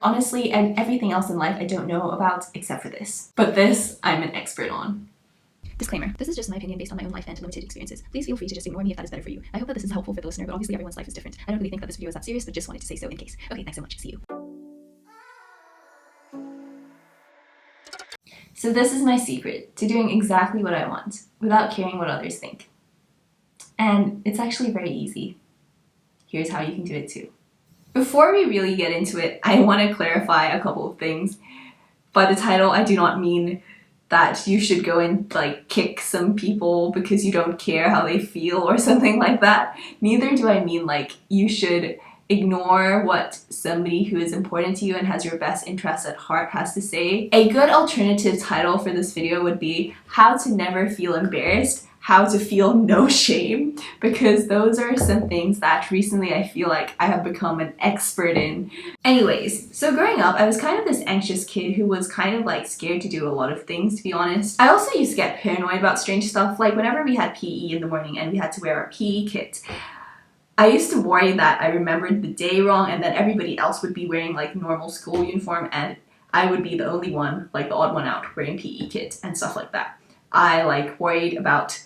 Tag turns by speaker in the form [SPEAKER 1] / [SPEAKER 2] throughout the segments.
[SPEAKER 1] Honestly, and everything else in life I don't know about except for this. But this, I'm an expert on. Disclaimer, this is just my opinion based on my own life and limited experiences. Please feel free to just ignore me if that is better for you. I hope that this is helpful for the listener, but obviously everyone's life is different. I don't really think that this video is that serious, but just wanted to say so in case. Okay, thanks so much. See you. So this is my secret to doing exactly what I want without caring what others think. And it's actually very easy. Here's how you can do it too. Before we really get into it, I want to clarify a couple of things. By the title, I do not mean that you should go and like kick some people because you don't care how they feel or something like that. Neither do I mean like you should ignore what somebody who is important to you and has your best interests at heart has to say. A good alternative title for this video would be How to Never Feel Embarrassed, How to Feel No Shame, because those are some things that recently I feel like I have become an expert in. Anyways, so growing up, I was kind of this anxious kid who was kind of like scared to do a lot of things, to be honest. I also used to get paranoid about strange stuff, like whenever we had PE in the morning and we had to wear our PE kit. I used to worry that I remembered the day wrong and that everybody else would be wearing like normal school uniform and I would be the only one, like the odd one out, wearing PE kit and stuff like that. I like worried about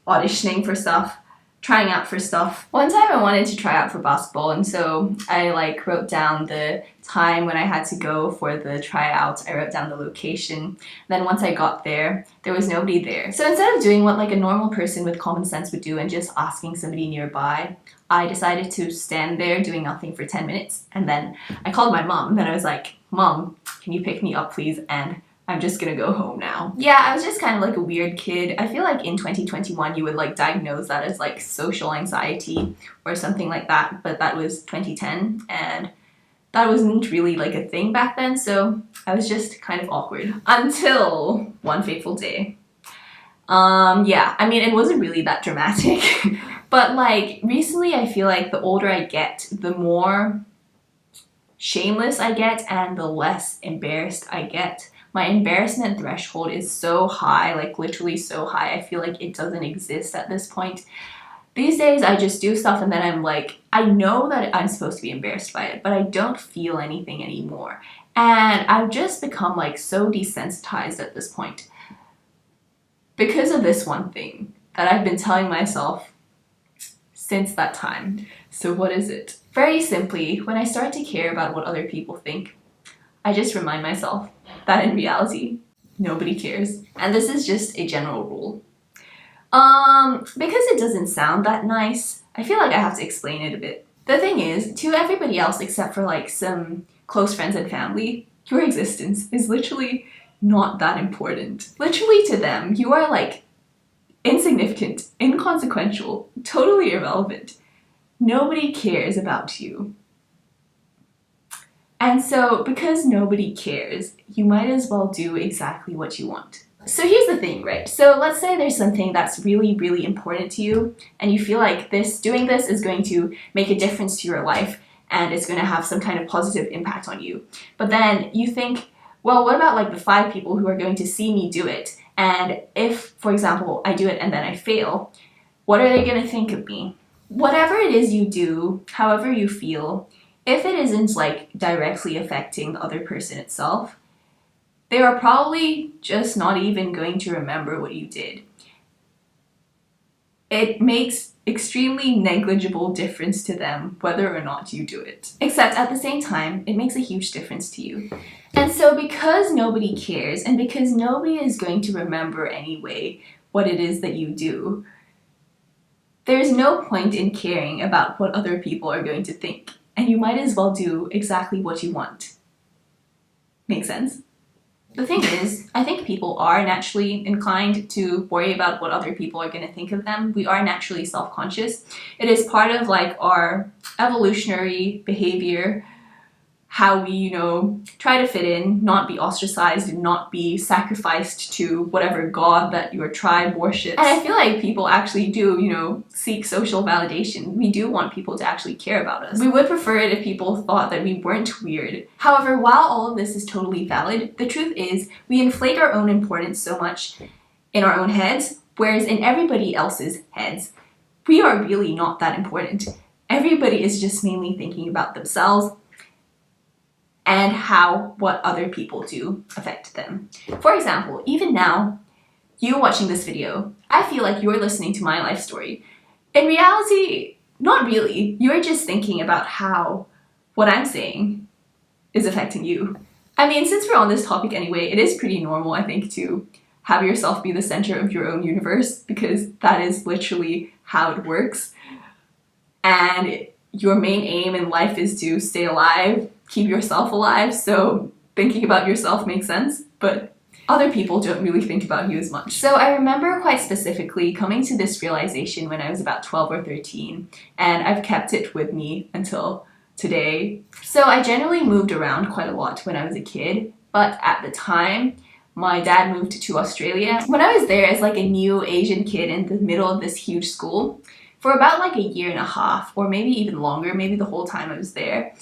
[SPEAKER 1] auditioning for stuff, trying out for stuff. One time I wanted to try out for basketball, and so I like wrote down the time when I had to go for the tryouts. I wrote down the location. Then once I got there, there was nobody there. So instead of doing what like a normal person with common sense would do and just asking somebody nearby, I decided to stand there doing nothing for 10 minutes. And then I called my mom, and then I was like, "Mom, can you pick me up please? And I'm just gonna go home now." Yeah, I was just kind of like a weird kid. I feel like in 2021 you would like diagnose that as like social anxiety or something like that, but that was 2010 and that wasn't really like a thing back then, so I was just kind of awkward. Until one fateful day. Yeah, I mean, it wasn't really that dramatic, but like recently I feel like the older I get, the more shameless I get and the less embarrassed I get. My embarrassment threshold is so high, like literally so high, I feel like it doesn't exist at this point. These days I just do stuff and then I'm like, I know that I'm supposed to be embarrassed by it, but I don't feel anything anymore. And I've just become like so desensitized at this point because of this one thing that I've been telling myself since that time. So what is it? Very simply, when I start to care about what other people think, I just remind myself that in reality, nobody cares. And this is just a general rule. Because it doesn't sound that nice, I feel like I have to explain it a bit. The thing is, to everybody else except for like some close friends and family, your existence is literally not that important. Literally to them, you are like insignificant, inconsequential, totally irrelevant. Nobody cares about you. And so, because nobody cares, you might as well do exactly what you want. So here's the thing, right? So let's say there's something that's really, really important to you, and you feel like doing this is going to make a difference to your life, and it's going to have some kind of positive impact on you. But then you think, well, what about like the 5 people who are going to see me do it? And if, for example, I do it and then I fail, what are they going to think of me? Whatever it is you do, however you feel, if it isn't like directly affecting the other person itself, they are probably just not even going to remember what you did. It makes extremely negligible difference to them whether or not you do it. Except at the same time, it makes a huge difference to you. And so because nobody cares and because nobody is going to remember anyway what it is that you do, there's no point in caring about what other people are going to think. And you might as well do exactly what you want. Make sense? The thing is, I think people are naturally inclined to worry about what other people are going to think of them. We are naturally self-conscious. It is part of like our evolutionary behavior, how we, try to fit in, not be ostracized, and not be sacrificed to whatever god that your tribe worships. And I feel like people actually do, seek social validation. We do want people to actually care about us. We would prefer it if people thought that we weren't weird. However, while all of this is totally valid, the truth is we inflate our own importance so much in our own heads, whereas in everybody else's heads, we are really not that important. Everybody is just mainly thinking about themselves. and how what other people do affect them. For example, even now, you watching this video, I feel like you're listening to my life story. In reality, not really. You're just thinking about how what I'm saying is affecting you. I mean, since we're on this topic anyway, it is pretty normal, I think, to have yourself be the center of your own universe, because that is literally how it works. And your main aim in life is to stay alive, keep yourself alive, so thinking about yourself makes sense, but other people don't really think about you as much. So I remember quite specifically coming to this realization when I was about 12 or 13, and I've kept it with me until today. So I generally moved around quite a lot when I was a kid, but at the time, my dad moved to Australia. When I was there as like a new Asian kid in the middle of this huge school, for about like a year and a half, or maybe even longer, maybe the whole time I was there,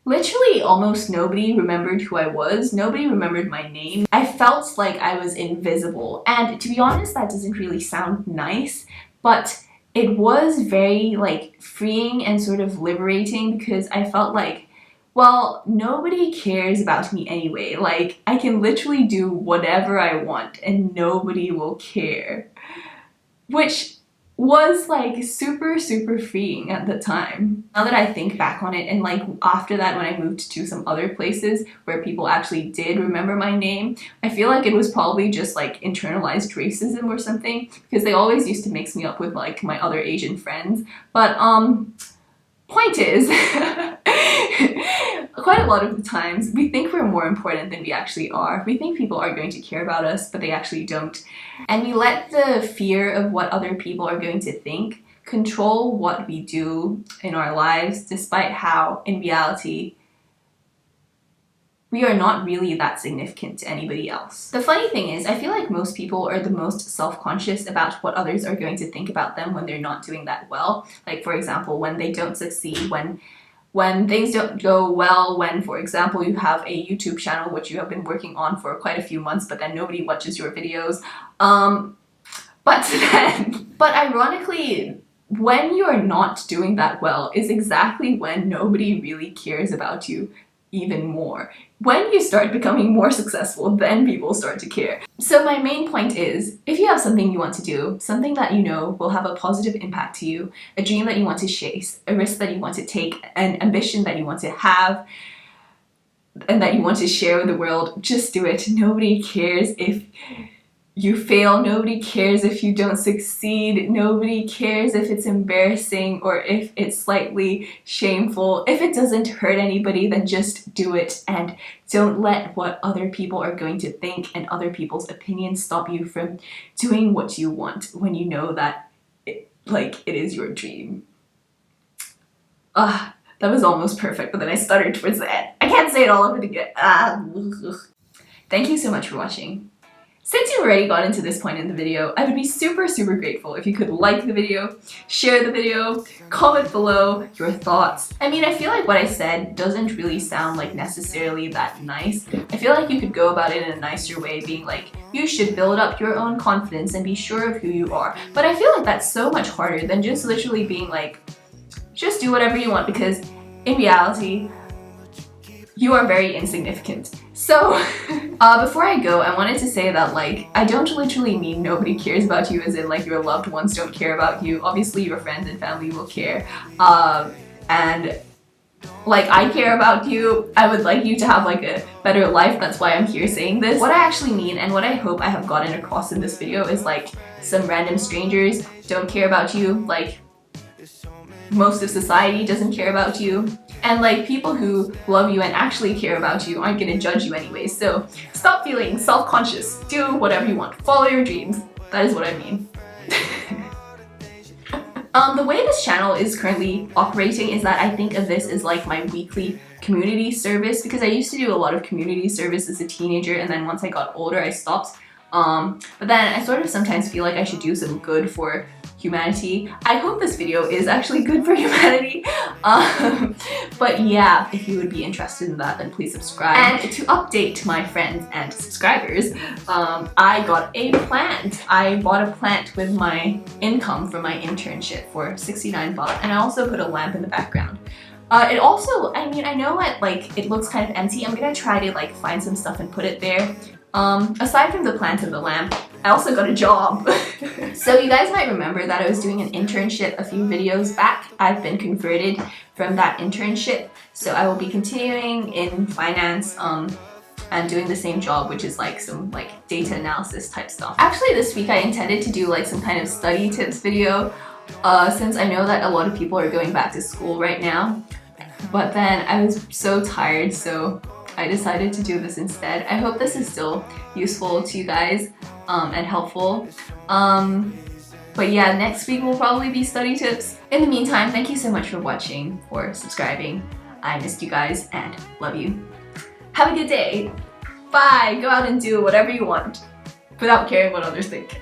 [SPEAKER 1] literally almost nobody remembered who I was. Nobody remembered my name. I felt like I was invisible. And to be honest, that doesn't really sound nice, but it was very like freeing and sort of liberating, because I felt like, well, nobody cares about me anyway. Like, I can literally do whatever I want and nobody will care. Which was like super freeing at the time. Now that I think back on it, and like after that when I moved to some other places where people actually did remember my name, I feel like it was probably just like internalized racism or something, because they always used to mix me up with like my other Asian friends. But point is, quite a lot of the times we think we're more important than we actually are. We think people are going to care about us, but they actually don't. And we let the fear of what other people are going to think control what we do in our lives, despite how, in reality, we are not really that significant to anybody else. The funny thing is, I feel like most people are the most self-conscious about what others are going to think about them when they're not doing that well. Like, for example, when they don't succeed, when things don't go well, when, for example, you have a YouTube channel which you have been working on for quite a few months, but then nobody watches your videos. But ironically, when you are not doing that well is exactly when nobody really cares about you even more. When you start becoming more successful, then people start to care. So my main point is, if you have something you want to do, something that you know will have a positive impact to you, a dream that you want to chase, a risk that you want to take, an ambition that you want to have, and that you want to share with the world, just do it. Nobody cares if you fail, nobody cares if you don't succeed, nobody cares if it's embarrassing or if it's slightly shameful. If it doesn't hurt anybody, then just do it, and don't let what other people are going to think and other people's opinions stop you from doing what you want when you know that it is your dream. That was almost perfect, but then I stuttered towards the end. I can't say it all over again. Thank you so much for watching. Since you've already gotten to this point in the video, I would be super grateful if you could like the video, share the video, comment below your thoughts. I mean, I feel like what I said doesn't really sound like necessarily that nice. I feel like you could go about it in a nicer way, being like, you should build up your own confidence and be sure of who you are. But I feel like that's so much harder than just literally being like, just do whatever you want, because in reality, you are very insignificant. So, before I go, I wanted to say that, like, I don't literally mean nobody cares about you as in, like, your loved ones don't care about you. Obviously, your friends and family will care. And, like, I care about you. I would like you to have, like, a better life. That's why I'm here saying this. What I actually mean, and what I hope I have gotten across in this video, is, like, some random strangers don't care about you. Like, most of society doesn't care about you. And like, people who love you and actually care about you aren't gonna judge you anyway. So stop feeling self-conscious. Do whatever you want. Follow your dreams. That is what I mean. The way this channel is currently operating is that I think of this as like my weekly community service, because I used to do a lot of community service as a teenager, and then once I got older I stopped. But then I sort of sometimes feel like I should do some good for humanity. I hope this video is actually good for humanity. But yeah, if you would be interested in that, then please subscribe. And to update my friends and subscribers, I got a plant. I bought a plant with my income from my internship for 69 baht, and I also put a lamp in the background. It also, I mean, I know it looks kind of empty. I'm gonna try to like find some stuff and put it there. Aside from the plant and the lamp, I also got a job. So you guys might remember that I was doing an internship a few videos back. I've been converted from that internship, so I will be continuing in finance and doing the same job, which is like some like data analysis type stuff. Actually, this week I intended to do like some kind of study tips video since I know that a lot of people are going back to school right now. But then I was so tired, so I decided to do this instead. I hope this is still useful to you guys and helpful. But yeah, next week will probably be study tips. In the meantime, thank you so much for watching, for subscribing. I missed you guys and love you. Have a good day. Bye. Go out and do whatever you want without caring what others think.